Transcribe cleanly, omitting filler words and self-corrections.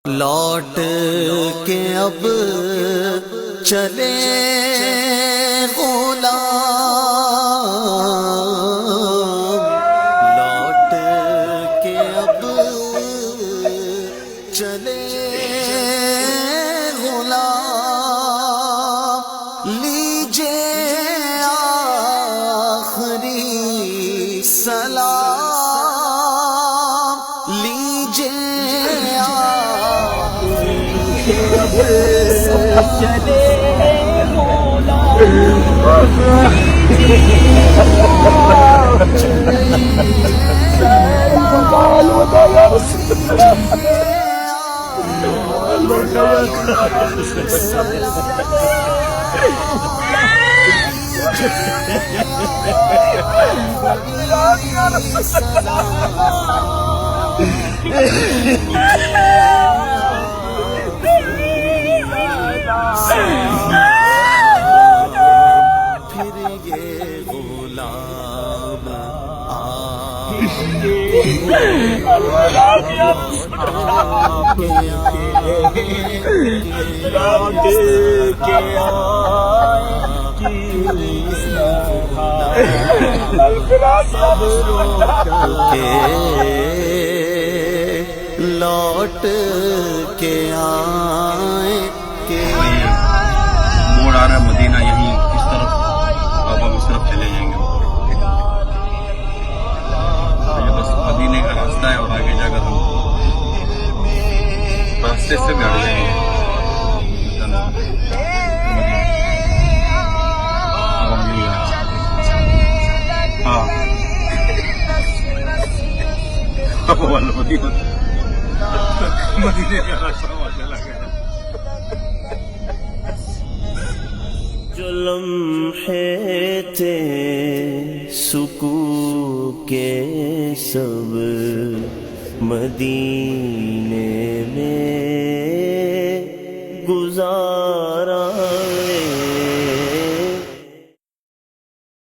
لوٹ کے اب چلے غلام، لوٹ کے اب چلے غلام، لیجے آخری سلام، لیجے چلے پھر یہ غلام لوٹ کے آئیں کہ موڑ آ رہا ہے مدینہ، یہیں اس طرف اب ہم اس طرف چلے جائیں گے. یہ بس مدینے کا راستہ ہے اور آگے جا کر ہم راستے سے بھی ہٹ جائیں گے. ہاں مدینے کا راستہ ماشاءاللہ ہے. جو لمحے تھے سکون کے سب مدینے میں گزارا